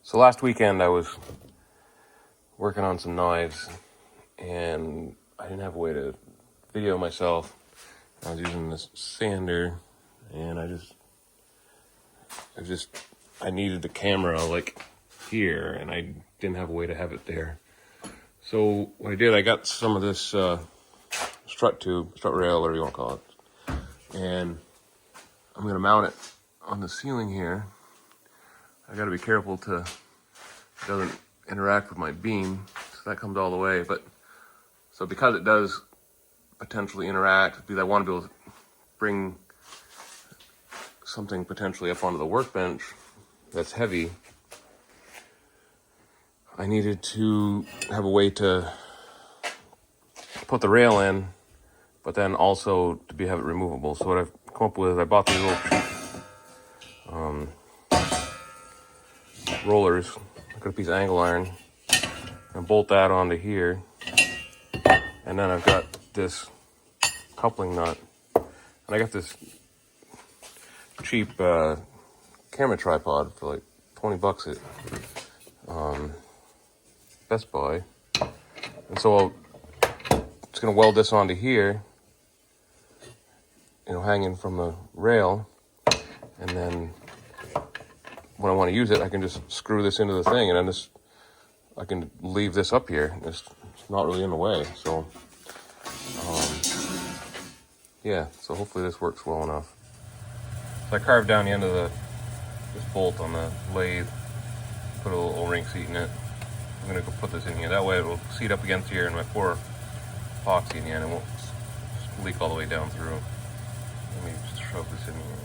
So last weekend I was working on some knives and I didn't have a way to video myself. I was using this sander and I needed the camera like here and I didn't have a way to have it there. So what I did, I got some of this strut rail, whatever you want to call it, and I'm going to mount it on the ceiling here. I got to be careful to it doesn't interact with my beam, so that comes all the way. But so because it does potentially interact, because I want to be able to bring something potentially up onto the workbench that's heavy, I needed to have a way to put the rail in, but then also to have it removable. So what I've come up with is I bought these little rollers. I got a piece of angle iron and bolt that onto here, and then I've got this coupling nut, and I got this cheap camera tripod for like $20 at Best Buy, and so I'm just gonna weld this onto here, hanging from the rail, and then when I want to use it, I can just screw this into the thing, and then I can leave this up here. It's not really in the way. So, yeah. So hopefully this works well enough. So I carved down the end of this bolt on the lathe, put a little O-ring seat in it. I'm gonna go put this in here. That way it will seat up against here, and my pour epoxy in the end, it won't leak all the way down through. Let me just shove this in here.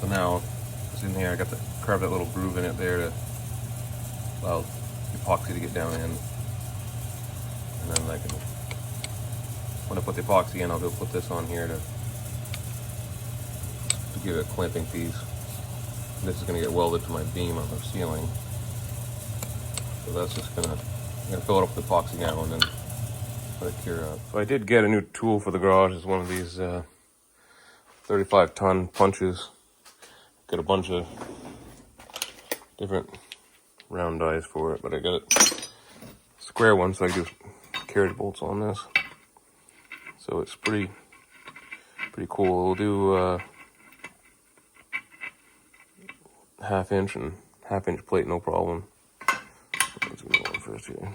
So now it's in here. I got carved that little groove in it there to allow the epoxy to get down in, and then when I put the epoxy in, I'll go put this on here to give it a clamping piece. And this is going to get welded to my beam on the ceiling. So that's just I'm gonna fill it up with epoxy now and then let it cure up. So I did get a new tool for the garage. It's one of these 35-ton punches. Got a bunch of different round dies for it, but I got a square one, so I do carriage bolts on this. So it's pretty cool. We'll do half-inch and half-inch plate, no problem. Let's go on first here.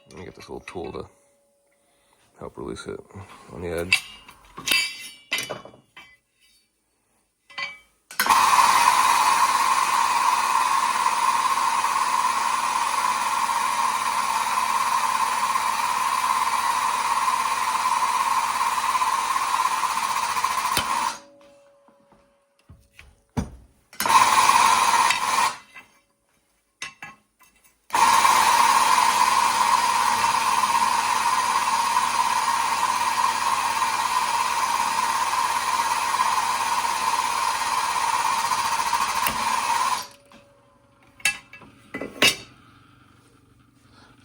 Let me get this little tool to help release it on the edge.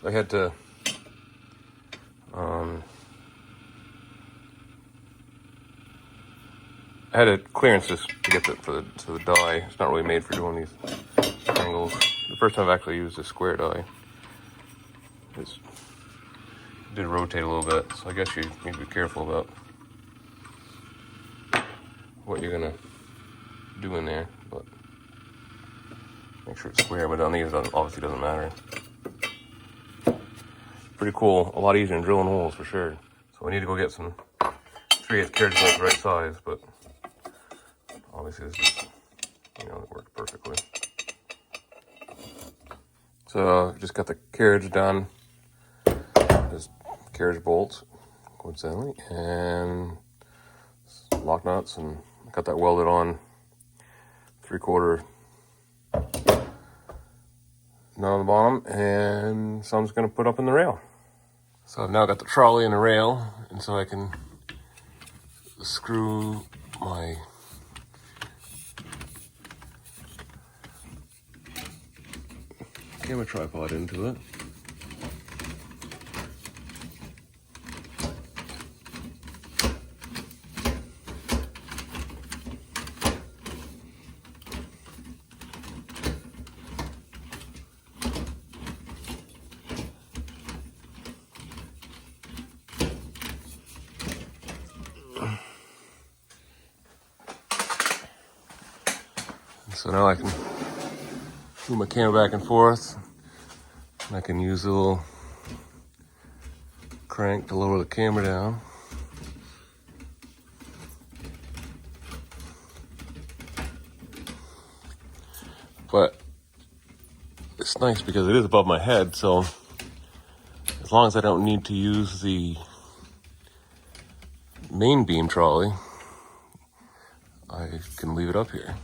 I had to I had to clearance this to get to the die. It's not really made for doing these angles. The first time I've actually used a square die, it did rotate a little bit, so I guess you need to be careful about what you're gonna do in there, but make sure it's square. But on these, it obviously doesn't matter. Pretty cool. A lot easier than drilling holes for sure. So we need to go get some 3/8 carriage bolts the right size, but obviously this is, it worked perfectly. So just got the carriage done. Just carriage bolts, coincidentally, and lock nuts and got that welded on 3/4 nut on the bottom, and so I'm just going to put up in the rail. So I've now got the trolley and the rail, and so I can screw my camera tripod into it. So now I can move my camera back and forth. And I can use the little crank to lower the camera down. But it's nice because it is above my head, so as long as I don't need to use the main beam trolley, I can leave it up here.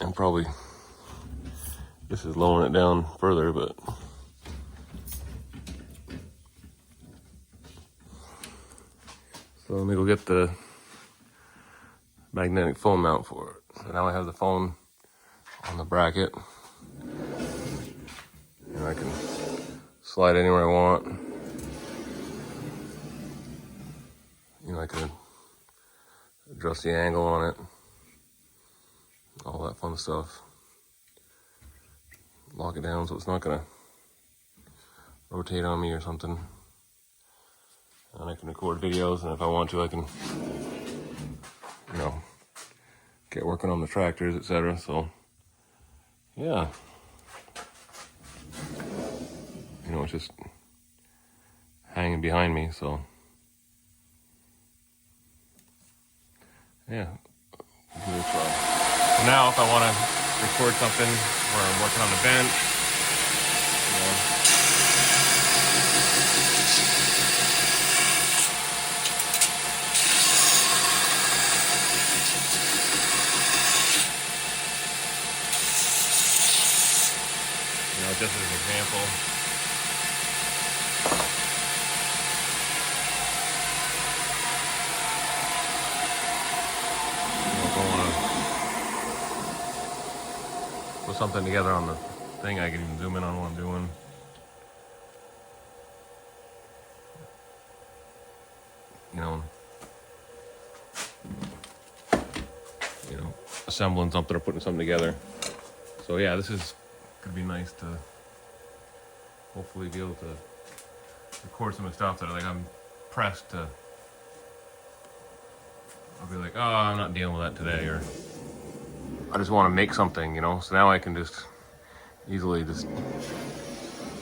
And probably, this is lowering it down further, but so let me go get the magnetic phone mount for it. So now I have the phone on the bracket, and I can slide anywhere I want. You know, I can adjust the angle on it, all that fun stuff. Lock it down so it's not gonna rotate on me or something. And I can record videos, and if I want to, I can, you know, get working on the tractors, etc. So, yeah. You know, it's just hanging behind me, so. Yeah. Give it a try. Now, if I want to record something where I'm working on the bench, you know, just as an example, if I want to put something together on the thing, I can even zoom in on what I'm doing. You know, assembling something or putting something together. So yeah, this is gonna be nice to hopefully be able to record some of the stuff that I'm pressed to. I'll be like, oh, I'm not dealing with that today, or I just want to make something, you know. So now I can just easily just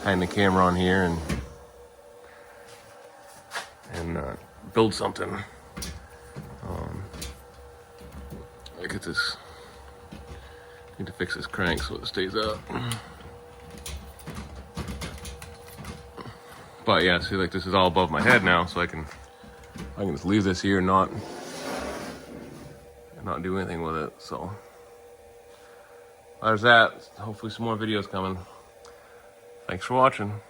hang the camera on here and build something. I get this. Need to fix this crank so it stays up. But yeah, see, like this is all above my head now, so I can just leave this here and not do anything with it. So there's that. Hopefully some more videos coming. Thanks for watching.